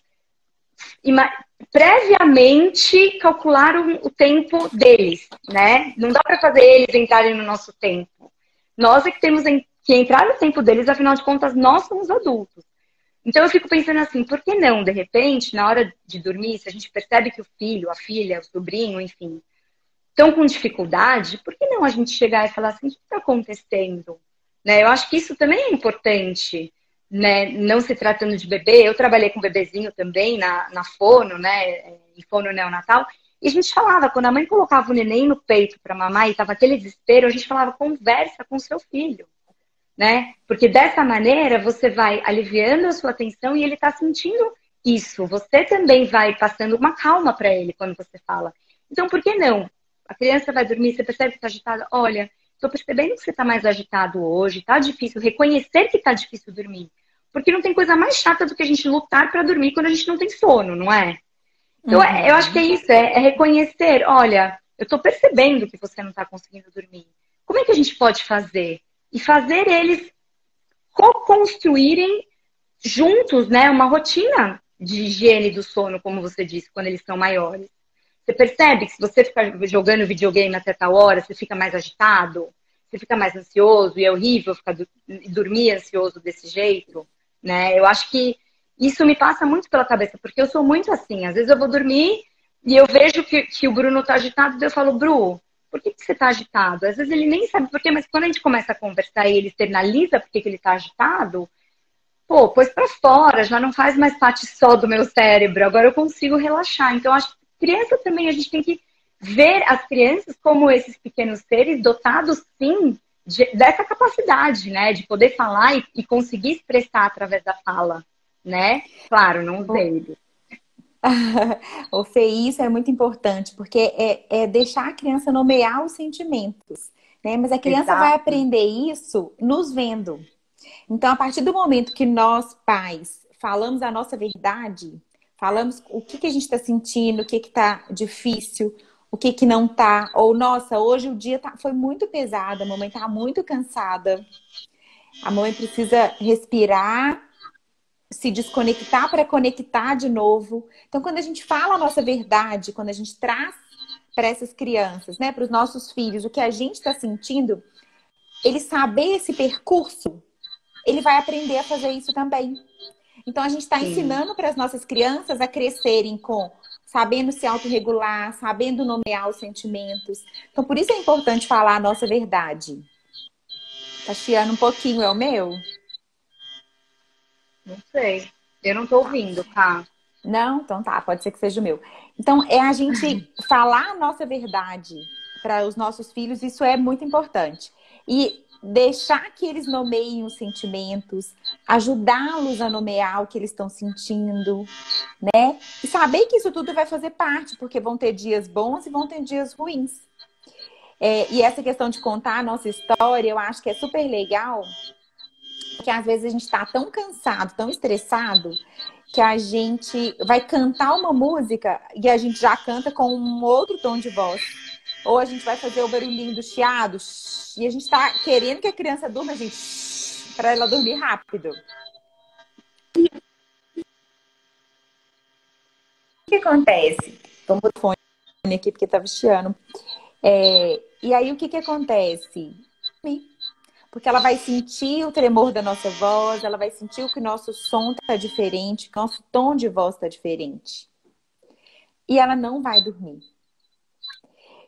previamente calcular o tempo deles, né? Não dá para fazer eles entrarem no nosso tempo. Nós é que temos que entrar no tempo deles, afinal de contas, nós somos adultos. Então eu fico pensando assim, por que não, de repente, na hora de dormir, se a gente percebe que o filho, a filha, o sobrinho, enfim, estão com dificuldade, por que não a gente chegar e falar assim, o que está acontecendo? Né? Eu acho que isso também é importante, né? Não se tratando de bebê. Eu trabalhei com bebezinho também na fono, né? Em fono neonatal. E a gente falava, quando a mãe colocava o neném no peito para mamar e tava aquele desespero, a gente falava, conversa com seu filho, né? Porque dessa maneira você vai aliviando a sua tensão e ele está sentindo isso. Você também vai passando uma calma para ele quando você fala. Então, por que não? A criança vai dormir, você percebe que está agitada. Olha, estou percebendo que você está mais agitado hoje, está difícil. Reconhecer que está difícil dormir. Porque não tem coisa mais chata do que a gente lutar para dormir quando a gente não tem sono, não é? Então, eu acho que é isso, é reconhecer. Olha, eu estou percebendo que você não está conseguindo dormir. Como é que a gente pode fazer? E fazer eles co-construírem juntos, né, uma rotina de higiene do sono, como você disse, quando eles são maiores. Você percebe que se você ficar jogando videogame até tal hora, você fica mais agitado, você fica mais ansioso, e é horrível ficar dormir ansioso desse jeito, né? Eu acho que isso me passa muito pela cabeça, porque eu sou muito assim. Às vezes eu vou dormir e eu vejo que o Bruno tá agitado, e eu falo, Bru, por que você tá agitado? Às vezes ele nem sabe por quê, mas quando a gente começa a conversar e ele externaliza por que ele tá agitado, pô, pôs pra fora, já não faz mais parte só do meu cérebro, agora eu consigo relaxar. Então, acho que criança também, a gente tem que ver as crianças como esses pequenos seres dotados, sim, dessa capacidade, né, de poder falar e conseguir expressar através da fala, né? Claro, não dele. O Fê, isso é muito importante, porque é deixar a criança nomear os sentimentos, né? Mas a criança vai Exato. aprender isso nos vendo. Então, a partir do momento que nós, pais, falamos a nossa verdade, falamos o que a gente está sentindo, o que está difícil, o que não está, ou nossa, hoje o dia foi muito pesado, a mamãe está muito cansada, a mamãe precisa respirar, se desconectar para conectar de novo. Então, quando a gente fala a nossa verdade, quando a gente traz para essas crianças, né, para os nossos filhos, o que a gente está sentindo, ele saber esse percurso, ele vai aprender a fazer isso também. Então, a gente está ensinando para as nossas crianças a crescerem sabendo se autorregular, sabendo nomear os sentimentos. Então, por isso é importante falar a nossa verdade. Tá chiando um pouquinho, é o meu? Não sei. Eu não tô ouvindo, tá? Não? Então tá, pode ser que seja o meu. Então, é a gente falar a nossa verdade para os nossos filhos, isso é muito importante. E deixar que eles nomeiem os sentimentos, ajudá-los a nomear o que eles estão sentindo, né? E saber que isso tudo vai fazer parte, porque vão ter dias bons e vão ter dias ruins. E essa questão de contar a nossa história, eu acho que é super legal, porque às vezes a gente está tão cansado, tão estressado, que a gente vai cantar uma música e a gente já canta com um outro tom de voz. Ou a gente vai fazer o barulhinho do chiado e a gente tá querendo que a criança durma, a gente, para ela dormir rápido. O que acontece? Vou botar o fone aqui porque tava chiando. E aí o que acontece? Porque ela vai sentir o tremor da nossa voz, ela vai sentir que o nosso som tá diferente, que o nosso tom de voz tá diferente. E ela não vai dormir.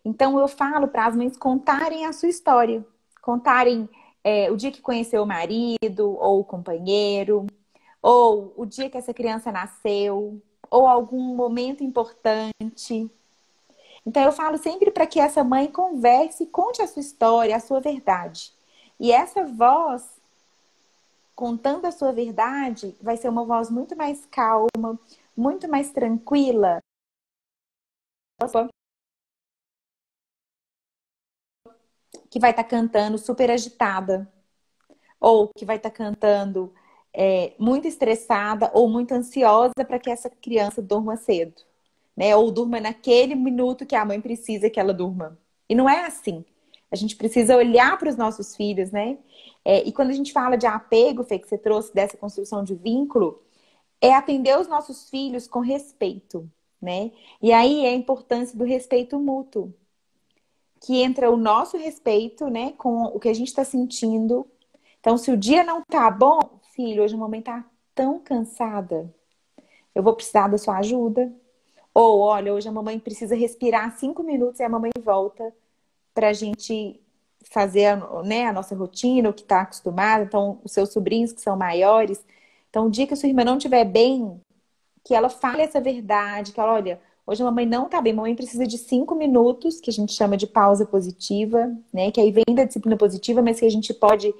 Então, eu falo para as mães contarem a sua história. Contarem o dia que conheceu o marido, ou o companheiro, ou o dia que essa criança nasceu, ou algum momento importante. Então, eu falo sempre para que essa mãe converse, conte a sua história, a sua verdade. E essa voz, contando a sua verdade, vai ser uma voz muito mais calma, muito mais tranquila. Que vai estar cantando super agitada, ou que vai estar cantando muito estressada ou muito ansiosa para que essa criança durma cedo. né? Ou durma naquele minuto que a mãe precisa que ela durma. E não é assim. A gente precisa olhar para os nossos filhos, né? E quando a gente fala de apego, Fê, que você trouxe dessa construção de vínculo, é atender os nossos filhos com respeito, né? E aí é a importância do respeito mútuo, que entra o nosso respeito, né, com o que a gente está sentindo. Então, se o dia não tá bom, filho, hoje a mamãe tá tão cansada, eu vou precisar da sua ajuda. Ou, olha, hoje a mamãe precisa respirar 5 minutos e a mamãe volta para a gente fazer, né, a nossa rotina, o que está acostumado. Então, os seus sobrinhos que são maiores. Então, o dia que a sua irmã não estiver bem, que ela fale essa verdade, que ela, olha, hoje a mamãe não tá bem, a mamãe precisa de 5 minutos, que a gente chama de pausa positiva, né? Que aí vem da disciplina positiva, mas que a gente pode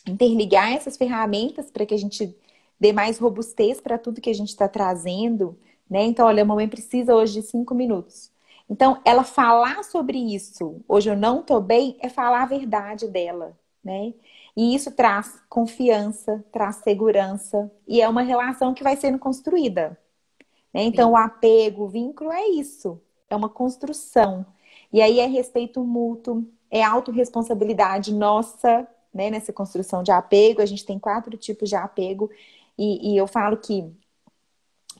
interligar essas ferramentas para que a gente dê mais robustez para tudo que a gente está trazendo, né? Então, olha, a mamãe precisa hoje de 5 minutos. Então, ela falar sobre isso, hoje eu não tô bem, é falar a verdade dela, né? E isso traz confiança, traz segurança, e é uma relação que vai sendo construída, né? Então, o Sim. apego, o vínculo é isso, é uma construção. E aí é respeito mútuo, é autorresponsabilidade nossa, né? Nessa construção de apego, a gente tem 4 tipos de apego, e eu falo que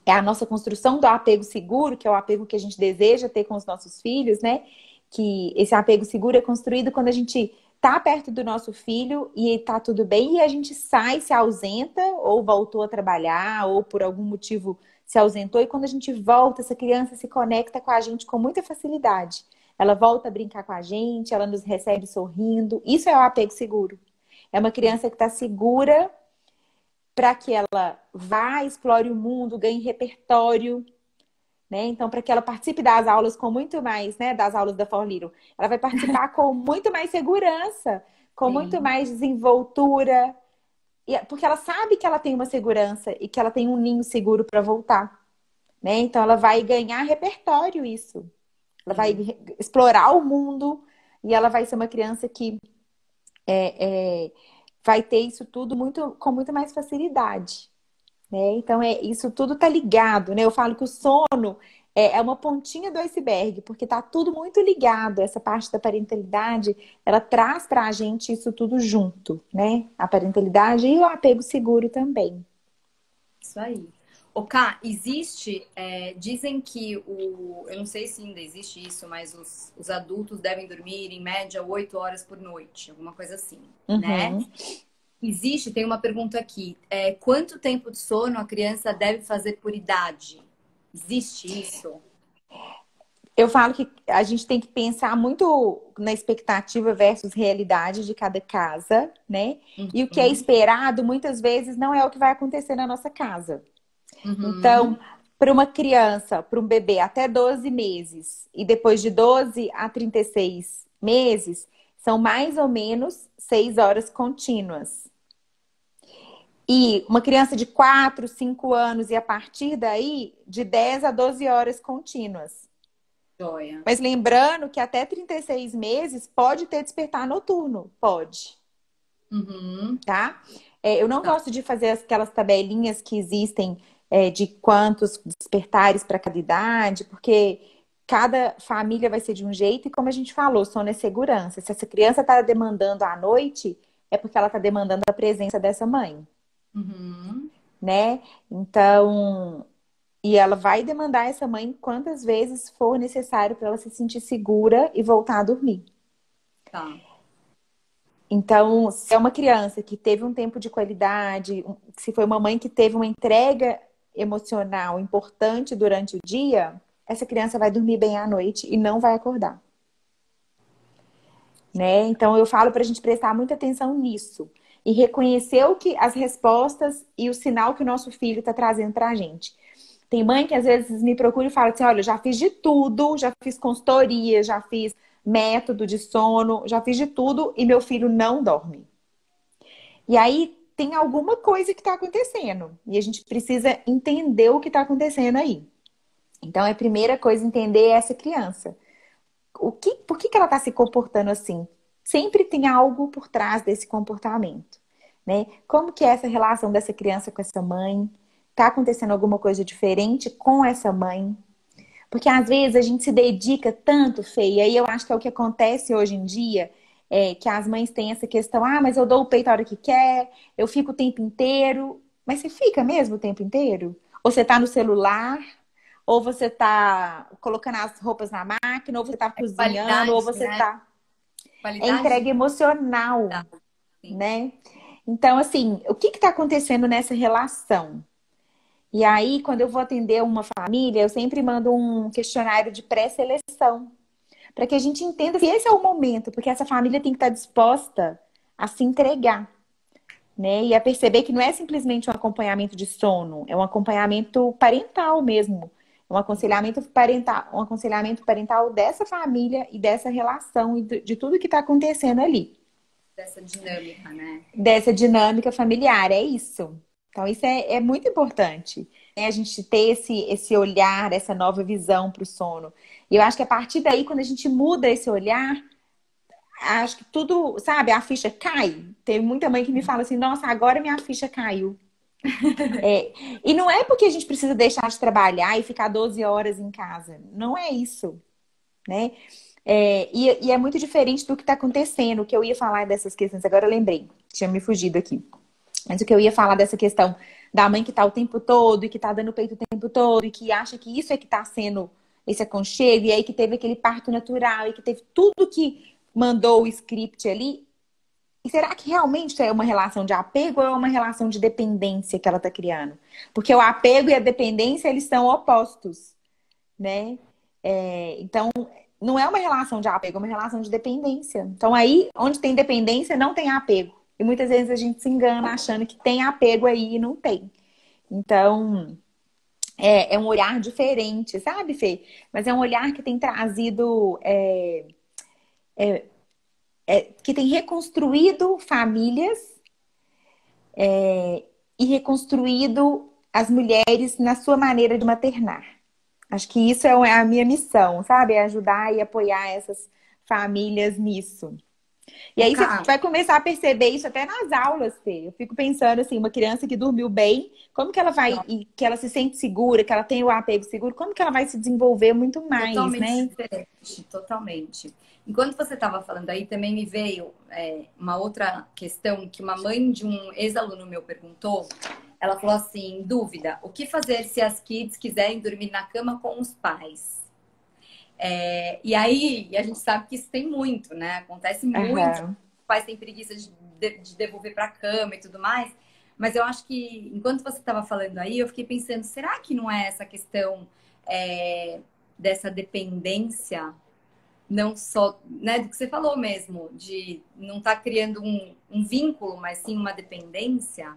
é a nossa construção do apego seguro, que é o apego que a gente deseja ter com os nossos filhos, né? Que esse apego seguro é construído quando a gente tá perto do nosso filho e tá tudo bem e a gente sai, se ausenta ou voltou a trabalhar ou por algum motivo se ausentou e quando a gente volta, essa criança se conecta com a gente com muita facilidade. Ela volta a brincar com a gente, ela nos recebe sorrindo. Isso é o apego seguro. É uma criança que está segura para que ela vá, explore o mundo, ganhe repertório, né? Então, para que ela participe das aulas com muito mais, né? Das aulas da For Little. Ela vai participar com muito mais segurança, com muito Sim. mais desenvoltura, porque ela sabe que ela tem uma segurança e que ela tem um ninho seguro para voltar, né? Então, ela vai ganhar repertório isso. Ela vai Sim. explorar o mundo e ela vai ser uma criança que é, vai ter isso tudo muito, com muito mais facilidade. Né? Então, isso tudo tá ligado, né? Eu falo que o sono é uma pontinha do iceberg, porque tá tudo muito ligado. Essa parte da parentalidade, ela traz pra gente isso tudo junto, né? A parentalidade e o apego seguro também. Isso aí. O Ká, existe, dizem que eu não sei se ainda existe isso, mas os adultos devem dormir em média 8 horas por noite, alguma coisa assim, né? Uhum. Tem uma pergunta aqui. Quanto tempo de sono a criança deve fazer por idade? Existe isso? Eu falo que a gente tem que pensar muito na expectativa versus realidade de cada casa, né? E o que é Uhum. esperado muitas vezes não é o que vai acontecer na nossa casa. Então, Uhum. para uma criança, para um bebê até 12 meses e depois de 12 a 36 meses, são mais ou menos 6 horas contínuas. E uma criança de 4, 5 anos e a partir daí, de 10 a 12 horas contínuas. Joia. Mas lembrando que até 36 meses pode ter despertar noturno. Pode, Uhum. tá? Eu não Tá. gosto de fazer aquelas tabelinhas que existem de quantos despertares para cada idade, porque cada família vai ser de um jeito, e como a gente falou, sono é segurança. Se essa criança está demandando à noite, é porque ela está demandando a presença dessa mãe, Uhum. né? Então, e ela vai demandar essa mãe quantas vezes for necessário para ela se sentir segura e voltar a dormir. Tá. Então, se é uma criança que teve um tempo de qualidade, se foi uma mãe que teve uma entrega emocional importante durante o dia, essa criança vai dormir bem à noite e não vai acordar, né? Então, eu falo para a gente prestar muita atenção nisso e reconhecer o que as respostas e o sinal que o nosso filho está trazendo para a gente. Tem mãe que às vezes me procura e fala assim: olha, eu já fiz de tudo, já fiz consultoria, já fiz método de sono, já fiz de tudo e meu filho não dorme. E aí tem alguma coisa que está acontecendo. E a gente precisa entender o que está acontecendo aí. Então, a primeira coisa entender essa criança. Por que ela está se comportando assim? Sempre tem algo por trás desse comportamento, né? Como que é essa relação dessa criança com essa mãe? tá acontecendo alguma coisa diferente com essa mãe. Porque às vezes a gente se dedica tanto, Fê, e aí eu acho que é o que acontece hoje em dia, que as mães têm essa questão, mas eu dou o peito a hora que quer, eu fico o tempo inteiro. Mas você fica mesmo o tempo inteiro? Ou você tá no celular, ou você tá colocando as roupas na máquina, ou você tá cozinhando, ou Qualidade, você né? tá... É Qualidade entrega de emocional, vida, sim. né? Então, assim, o que está acontecendo nessa relação? E aí, quando eu vou atender uma família, eu sempre mando um questionário de pré-seleção, para que a gente entenda que esse é o momento, porque essa família tem que estar disposta a se entregar, né? E a perceber que não é simplesmente um acompanhamento de sono, é um acompanhamento parental mesmo, um aconselhamento parental dessa família e dessa relação e de tudo que está acontecendo ali. Dessa dinâmica, né? Dessa dinâmica familiar, é isso. Então, isso é muito importante, né? A gente ter esse olhar, essa nova visão para o sono. E eu acho que a partir daí, quando a gente muda esse olhar, acho que tudo, sabe, a ficha cai. Tem muita mãe que me fala assim, nossa, agora minha ficha caiu. E não é porque a gente precisa deixar de trabalhar e ficar 12 horas em casa. Não é isso, né? E é muito diferente do que está acontecendo. O que eu ia falar dessas questões, agora eu lembrei, tinha me fugido aqui. Mas o que eu ia falar dessa questão da mãe que tá o tempo todo e que tá dando peito o tempo todo e que acha que isso é que tá sendo esse aconchego e aí que teve aquele parto natural e que teve tudo que mandou o script ali. E será que realmente é uma relação de apego ou é uma relação de dependência que ela tá criando? Porque o apego e a dependência, eles são opostos, né? Então, não é uma relação de apego, é uma relação de dependência. Então, aí, onde tem dependência, não tem apego. E muitas vezes a gente se engana achando que tem apego aí e não tem. Então, é um olhar diferente, sabe, Fê? Mas é um olhar que tem trazido, que tem reconstruído famílias e reconstruído as mulheres na sua maneira de maternar. Acho que isso é a minha missão, sabe? É ajudar e apoiar essas famílias nisso. E Ô, aí você Cá, vai começar a perceber isso até nas aulas, Fê. Eu fico pensando assim, uma criança que dormiu bem, como que ela vai, e que ela se sente segura, que ela tem o apego seguro, como que ela vai se desenvolver muito mais, totalmente né? diferente, totalmente. Enquanto você estava falando aí, também me veio uma outra questão que uma mãe de um ex-aluno meu perguntou. Ela falou assim, dúvida, o que fazer se as kids quiserem dormir na cama com os pais? E aí, a gente sabe que isso tem muito, né? Acontece muito. Aham. Os pais têm preguiça de devolver para a cama e tudo mais. Mas eu acho que, enquanto você estava falando aí, eu fiquei pensando, será que não é essa questão dessa dependência, não só, né, do que você falou mesmo, de não estar criando um vínculo, mas sim uma dependência,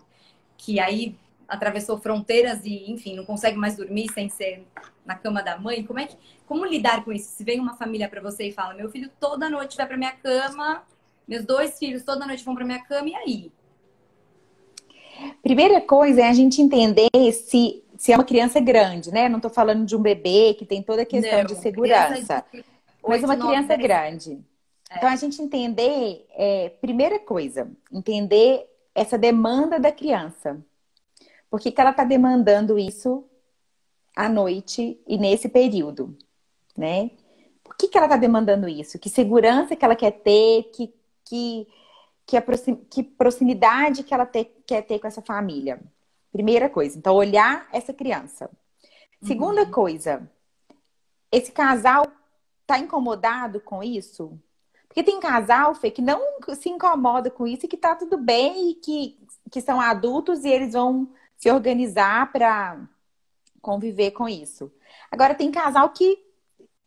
que aí atravessou fronteiras e, enfim, não consegue mais dormir sem ser na cama da mãe? Como lidar com isso? Se vem uma família para você e fala, meu filho toda noite vai para minha cama, meus 2 filhos toda noite vão para minha cama, e aí? Primeira coisa é a gente entender se é uma criança grande, né? Não tô falando de um bebê que tem toda a questão de Não, criança segurança, de mas 8, uma 9, criança 10 grande. Então, a gente entender, primeira coisa, entender essa demanda da criança. Por que que ela está demandando isso à noite e nesse período, né? Por que que ela está demandando isso? Que segurança que ela quer ter, que proximidade que ela quer ter com essa família. Primeira coisa, então olhar essa criança. Segunda Uhum. coisa, esse casal tá incomodado com isso? Porque tem casal, Fê, que não se incomoda com isso e que tá tudo bem e que são adultos e eles vão se organizar para conviver com isso. Agora tem casal que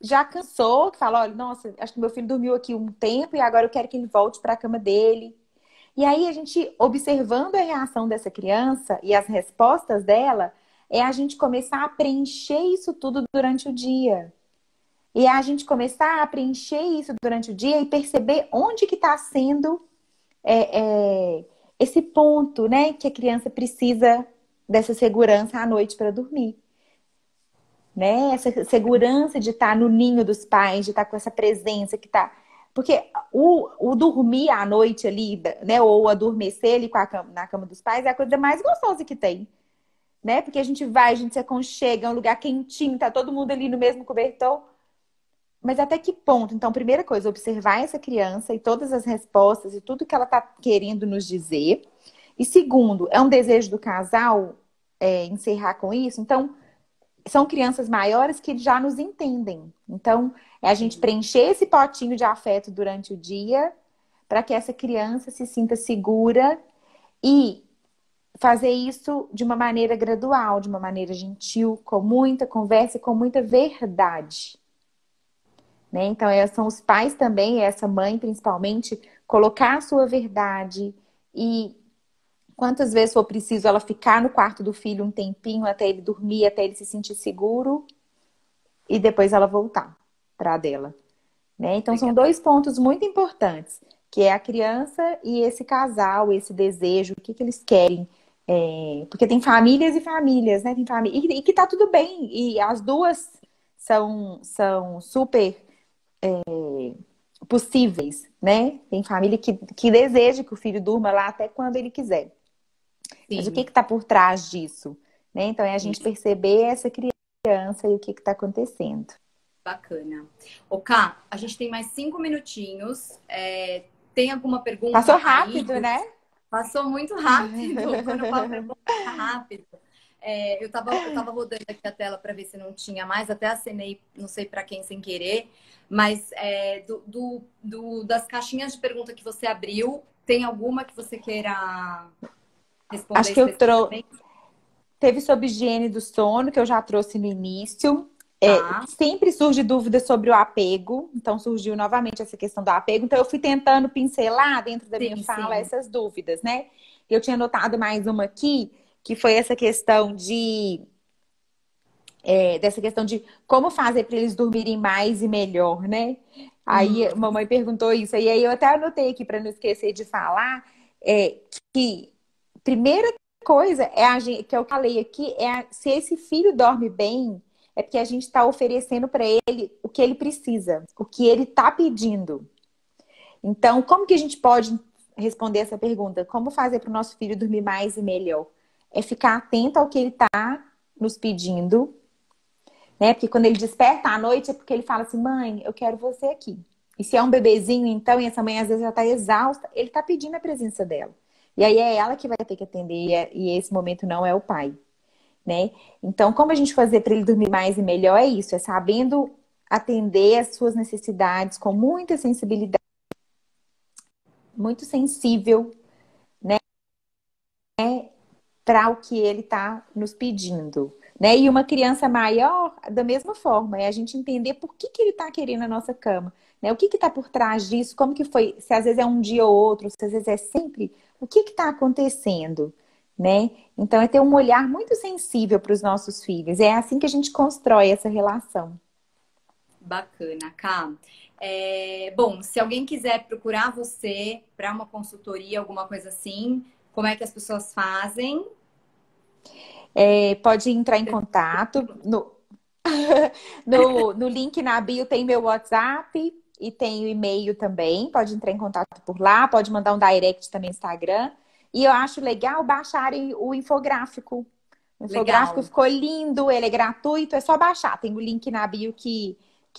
já cansou, que fala, olha, nossa, acho que meu filho dormiu aqui um tempo e agora eu quero que ele volte para a cama dele. E aí a gente, observando a reação dessa criança e as respostas dela, é a gente começar a preencher isso tudo durante o dia. E é a gente começar a preencher isso durante o dia e perceber onde que está sendo esse ponto, né? Que a criança precisa dessa segurança à noite para dormir. Né? Essa segurança de estar no ninho dos pais, de estar com essa presença que está. Porque o dormir à noite ali, né? Ou adormecer ali na cama dos pais é a coisa mais gostosa que tem. né? Porque a gente vai, a gente se aconchega, é um lugar quentinho, tá todo mundo ali no mesmo cobertor. Mas até que ponto? Então, primeira coisa, observar essa criança e todas as respostas e tudo que ela tá querendo nos dizer. E segundo, é um desejo do casal encerrar com isso? Então, são crianças maiores que já nos entendem. Então, é a gente preencher esse potinho de afeto durante o dia para que essa criança se sinta segura e fazer isso de uma maneira gradual, de uma maneira gentil, com muita conversa e com muita verdade. Né? Então, são os pais também, essa mãe principalmente, colocar a sua verdade e quantas vezes for preciso ela ficar no quarto do filho um tempinho até ele dormir, até ele se sentir seguro e depois ela voltar para a dela. Né? Então, são dois pontos muito importantes, que é a criança e esse casal, esse desejo, o que eles querem. Porque tem famílias e famílias, né? Tem família, e que tá tudo bem. E as duas são super possíveis, né? Tem família que deseja que o filho durma lá até quando ele quiser. Sim. Mas o que está por trás disso? Né? Então, é a gente perceber essa criança e o que está acontecendo. Bacana. Ô, Ká, a gente tem mais 5 minutinhos. Tem alguma pergunta? Passou rápido, né? Passou muito rápido. Quando eu falo pergunta rápido. Eu tava rodando aqui a tela para ver se não tinha mais. Até acenei, não sei para quem sem querer. Mas das caixinhas de pergunta que você abriu, tem alguma que você queira responder? Acho que eu trouxe. Teve sobre higiene do sono, que eu já trouxe no início. Sempre surge dúvida sobre o apego. Então, surgiu novamente essa questão do apego. Então, eu fui tentando pincelar dentro da minha fala essas dúvidas, né? Eu tinha notado mais uma aqui, que foi essa questão dessa questão de como fazer para eles dormirem mais e melhor, né? Aí, a mamãe perguntou isso. E aí, eu até anotei aqui para não esquecer de falar que primeira coisa que eu falei aqui se esse filho dorme bem, é porque a gente está oferecendo para ele o que ele precisa, o que ele está pedindo. Então, como que a gente pode responder essa pergunta? Como fazer para o nosso filho dormir mais e melhor? É ficar atento ao que ele está nos pedindo, né? Porque quando ele desperta à noite é porque ele fala assim, mãe, eu quero você aqui. E se é um bebezinho, então, e essa mãe às vezes já está exausta, ele está pedindo a presença dela. E aí é ela que vai ter que atender, e esse momento não é o pai. Né? Então, como a gente fazer para ele dormir mais e melhor é isso, é sabendo atender as suas necessidades com muita sensibilidade, muito sensível, né? Para o que ele está nos pedindo. Né? E uma criança maior, da mesma forma, é a gente entender por que ele está querendo a nossa cama. Né? O que está por trás disso, como que foi, se às vezes é um dia ou outro, se às vezes é sempre, o que está acontecendo? Né? Então, é ter um olhar muito sensível para os nossos filhos. É assim que a gente constrói essa relação. Bacana, Ká. Bom, se alguém quiser procurar você para uma consultoria, alguma coisa assim, como é que as pessoas fazem? Pode entrar em contato. No link na bio tem meu WhatsApp e tem o e-mail também. Pode entrar em contato por lá, pode mandar um direct também no Instagram. E eu acho legal baixarem o infográfico. O infográfico ficou lindo, ele é gratuito, é só baixar. Tem o link na bio que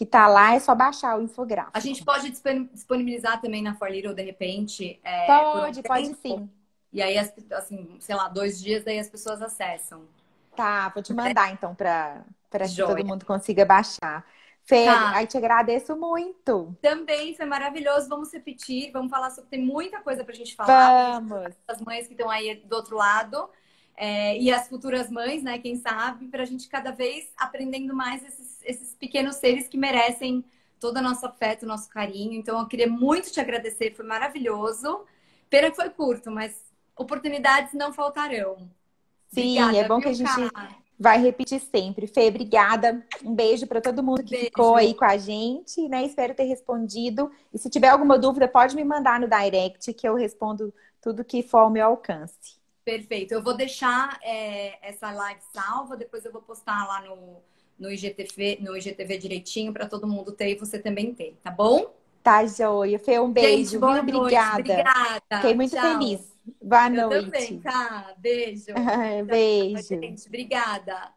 tá lá, é só baixar o infográfico. A gente pode disponibilizar também na For Little, de repente? Pode sim. E aí, assim, sei lá, 2 dias, daí as pessoas acessam. Tá, vou te mandar então para que todo mundo consiga baixar. Fê, aí te agradeço muito. Também foi maravilhoso. Vamos repetir, vamos falar sobre. Tem muita coisa pra gente falar. Vamos. As mães que estão aí do outro lado. E as futuras mães, né? Quem sabe, pra gente cada vez aprendendo mais esses pequenos seres que merecem todo o nosso afeto, o nosso carinho. Então, eu queria muito te agradecer, foi maravilhoso. Pena que foi curto, mas oportunidades não faltarão. Sim, obrigada, é bom que a gente vai repetir sempre. Fê, obrigada. Um beijo para todo mundo que ficou aí com a gente, né? Espero ter respondido. E se tiver alguma dúvida, pode me mandar no direct, que eu respondo tudo que for ao meu alcance. Perfeito. Eu vou deixar essa live salva, depois eu vou postar lá no IGTV direitinho para todo mundo ter e você também ter, tá bom? Tá, joia. Fê, um beijo. Gente, boa noite. Obrigada. Obrigada. Fiquei muito Tchau. feliz. Boa Eu noite. também, tá? Beijo. Beijo. Gente, obrigada.